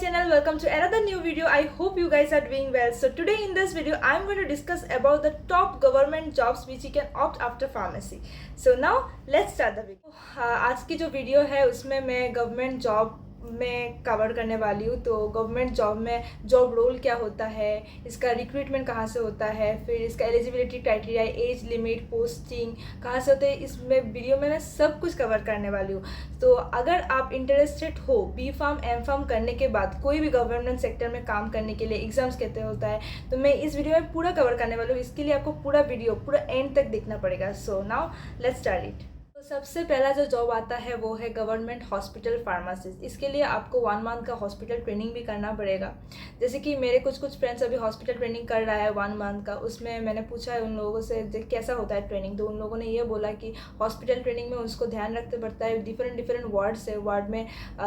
channel, welcome to another new video. I hope you guys are doing well. So today in this video I'm going to discuss about the top government jobs which you can opt after pharmacy. So now let's start the video. आज की जो video है उसमें मैं government job में cover करने वाली हूँ। तो गवर्नमेंट जॉब में जॉब रोल क्या होता है, इसका रिक्रूटमेंट कहाँ से होता है, फिर इसका eligibility criteria, age limit, posting कहाँ से होते हैं, इसमें वीडियो में मैं सब कुछ कवर करने वाली हूँ। तो अगर आप इंटरेस्टेड हो बी फार्म एम फार्म करने के बाद कोई भी गवर्नमेंट सेक्टर में काम करने के लिए एग्जाम्स कहते होता है, तो मैं इस वीडियो में पूरा कवर करने वाली हूँ। इसके लिए आपको पूरा वीडियो पूरा एंड तक देखना पड़ेगा। So now let's start it. सबसे पहला जो जॉब आता है वो है गवर्नमेंट हॉस्पिटल फार्मासिस्ट। इसके लिए आपको 1 मंथ का हॉस्पिटल ट्रेनिंग भी करना पड़ेगा। जैसे कि मेरे कुछ फ्रेंड्स अभी हॉस्पिटल ट्रेनिंग कर रहा है 1 मंथ का। उसमें मैंने पूछा है उन लोगों से कैसा होता है ट्रेनिंग, तो उन लोगों ने ये बोला कि हॉस्पिटल ट्रेनिंग में उसको ध्यान रखते पड़ता है डिफरेंट वार्ड्स है, वार्ड में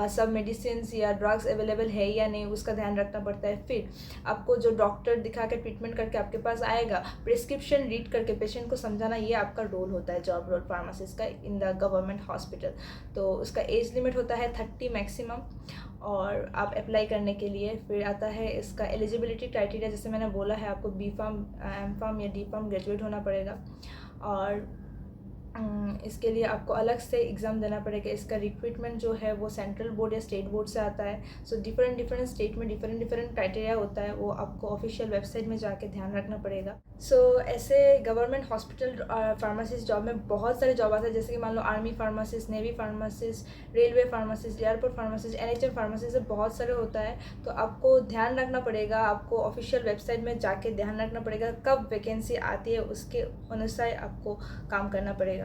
सब मेडिसिन या ड्रग्स अवेलेबल है या नहीं उसका ध्यान रखना पड़ता है। फिर आपको जो डॉक्टर दिखा के ट्रीटमेंट करके आपके पास आएगा, प्रिस्क्रिप्शन रीड करके पेशेंट को समझाना, ये आपका रोल होता है जॉब रोल फार्मासिस्ट का इन द गवर्नमेंट हॉस्पिटल। तो उसका एज लिमिट होता है 30 मैक्सिमम और आप अप्लाई करने के लिए। फिर आता है इसका एलिजिबिलिटी क्राइटेरिया, जैसे मैंने बोला है आपको बी फार्म एम फार्म या डी फार्म ग्रेजुएट होना पड़ेगा और इसके लिए आपको अलग से एग्ज़ाम देना पड़ेगा। इसका रिक्रूटमेंट जो है वो सेंट्रल बोर्ड या स्टेट बोर्ड से आता है। सो डिफरेंट स्टेट में डिफरेंट क्राइटेरिया होता है, वो आपको ऑफिशियल वेबसाइट में जाके ध्यान रखना पड़ेगा। सो ऐसे गवर्नमेंट हॉस्पिटल फार्मासिस्ट जॉब में बहुत सारे जॉब आते हैं, जैसे कि मान लो army pharmacist, navy pharmacist, railway pharmacist, airport pharmacist, NHM pharmacist, बहुत सारे होता है। तो आपको ध्यान रखना पड़ेगा, आपको ऑफिशियल वेबसाइट में जाके ध्यान रखना पड़ेगा कब वैकेंसी आती है, उसके अनुसार आपको काम करना पड़ेगा।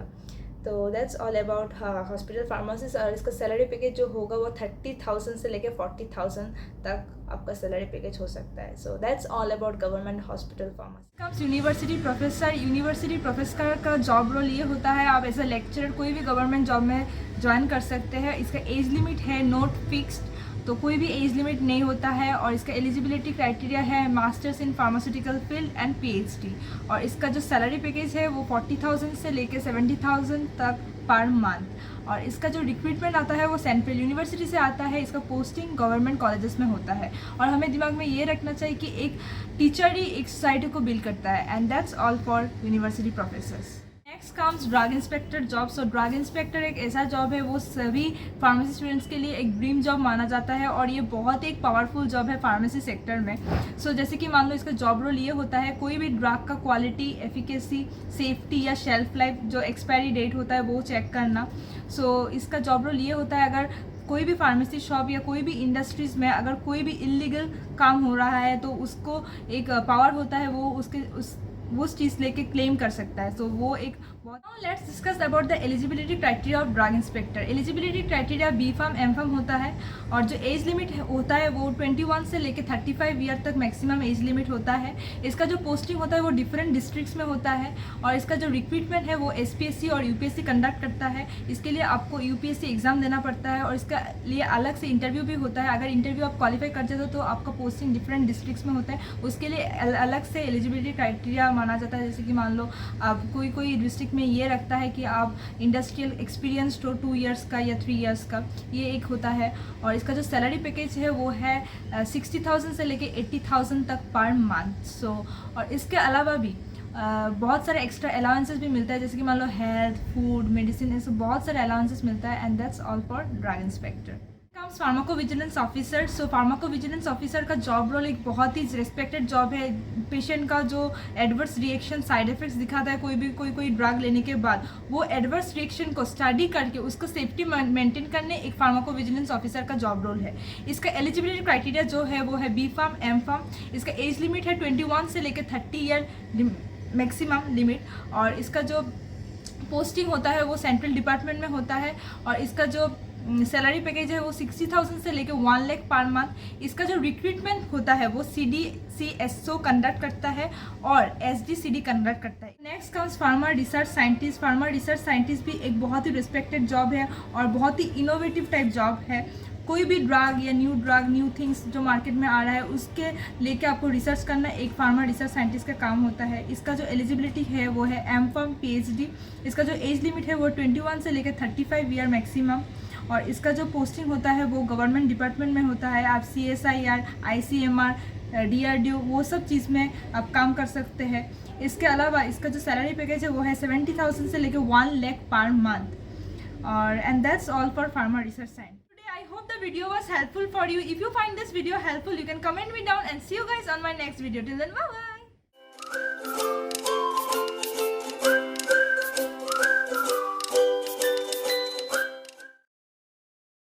तो that's all about hospital pharmacist. और इसका सैलरी पैकेज जो होगा वो 30,000 से लेकर 40,000 तक आपका सैलरी पैकेज हो सकता है। So that's all about government hospital pharmacist. Comes university professor. University professor का जॉब रोल ये होता है, आप एज अ लेक्चरर कोई भी गवर्नमेंट जॉब में ज्वाइन कर सकते हैं। इसका एज लिमिट है नॉट फिक्स्ड, तो कोई भी एज लिमिट नहीं होता है। और इसका एलिजिबिलिटी क्राइटेरिया है masters in pharmaceutical field and PhD। और इसका जो सैलरी पैकेज है वो 40,000 से लेकर 70,000 तक पर मंथ। और इसका जो रिक्रूटमेंट आता है वो सेंट्रल यूनिवर्सिटी से आता है। इसका पोस्टिंग गवर्नमेंट कॉलेजेस में होता है। और हमें दिमाग में ये रखना चाहिए कि एक टीचर ही एक सोसाइटी को बिल्ड करता है। And that's all for university professors. Next comes drug inspector job. So drug inspector एक ऐसा जॉब है, वो सभी फार्मेसी स्टूडेंट्स के लिए एक ड्रीम जॉब माना जाता है और ये बहुत एक पावरफुल जॉब है फार्मेसी सेक्टर में। सो जैसे कि मान लो इसका जॉब रोल ये होता है, कोई भी ड्रग का क्वालिटी, एफिकेसी, सेफ्टी या शेल्फ लाइफ जो एक्सपायरी डेट होता है वो चेक करना। सो इसका जॉब रोल ये होता है, अगर कोई भी फार्मेसी शॉप या कोई भी इंडस्ट्रीज़ में अगर कोई भी इलीगल काम हो रहा है तो उसको एक पावर होता है, वो उस चीज़ लेके क्लेम कर सकता है। सो वो एक बहुत। Let's discuss about the eligibility criteria of drug inspector. Eligibility criteria B pharm M pharm होता है और जो एज लिमिट होता है वो 21 से लेकर 35 ईयर तक मैक्सिमम एज लिमिट होता है। इसका जो पोस्टिंग होता है वो डिफरेंट डिस्ट्रिक्ट्स में होता है। और इसका जो रिक्रूटमेंट है वो SPSC और UPSC कंडक्ट करता है। इसके लिए आपको UPSC एग्ज़ाम देना पड़ता है और इसका लिए अलग से इंटरव्यू भी होता है। अगर इंटरव्यू आप क्वालिफाई कर जाते हो तो आपका पोस्टिंग डिफरेंट डिस्ट्रिक्ट्स में होता है, उसके लिए अलग से एलिजिबिलिटी क्राइटेरिया माना जाता है। जैसे कि मान लो आप कोई डिस्ट्रिक्ट में ये रखता है कि आप इंडस्ट्रियल एक्सपीरियंस तो 2 ईयर्स का या 3 ईयर्स का, ये एक होता है। और इसका जो सैलरी पैकेज है वो है 60,000 से लेके 80,000 तक पर मंथ। सो और इसके अलावा भी बहुत सारे एक्स्ट्रा अलाउंसेस भी मिलता है, जैसे कि मान लो हेल्थ, फूड, मेडिसिन, ऐसे बहुत सारे अलाउंसेस मिलता है। And that's all for drug inspector. Pharmacovigilance officer. So pharmacovigilance officer का जॉब रोल एक बहुत ही रिस्पेक्टेड जॉब है। पेशेंट का जो एडवर्स रिएक्शन, साइड इफेक्ट्स दिखाता है कोई ड्रग लेने के बाद, वो एडवर्स रिएक्शन को स्टडी करके उसको सेफ्टी मेंटेन करने एक फार्माकोविजिलेंस ऑफिसर का जॉब रोल है। इसका एलिजिबिलिटी क्राइटेरिया जो है वो है बी फार्म एम फार्म। इसका एज लिमिट है 21 से लेकर 30 ईयर मैक्सिमम लिमिट। और इसका जो पोस्टिंग होता है वो सेंट्रल डिपार्टमेंट में होता है। और इसका जो सैलरी पैकेज है वो 60,000 से लेकर 1 लाख पर मंथ। इसका जो रिक्रूटमेंट होता है वो CDCSO कंडक्ट करता है और SDCD कंडक्ट करता है। Next comes pharma research scientist. Pharma research scientist भी एक बहुत ही रिस्पेक्टेड जॉब है और बहुत ही इनोवेटिव टाइप जॉब है। कोई भी ड्रग या न्यू थिंग्स जो मार्केट में आ रहा है उसके लेके आपको रिसर्च करना एक फार्मा रिसर्च साइंटिस्ट का काम होता है। इसका जो एलिजिबिलिटी है वो है M Pharm PhD। इसका जो एज लिमिट है वो 21 से लेकर 35 ईयर मैक्सिमम। और इसका जो पोस्टिंग होता है वो गवर्नमेंट डिपार्टमेंट में होता है। आप CSIR, ICMR, DRDO वो सब चीज़ में आप काम कर सकते हैं। इसके अलावा इसका जो सैलरी पैकेज है वो है 70,000 से लेकर 1 लाख पर मंथ। और and that's all for pharma research science. I hope the video was helpful for you. If you find this video helpful, you can comment me down and see you guys on my next video. Till then, bye bye.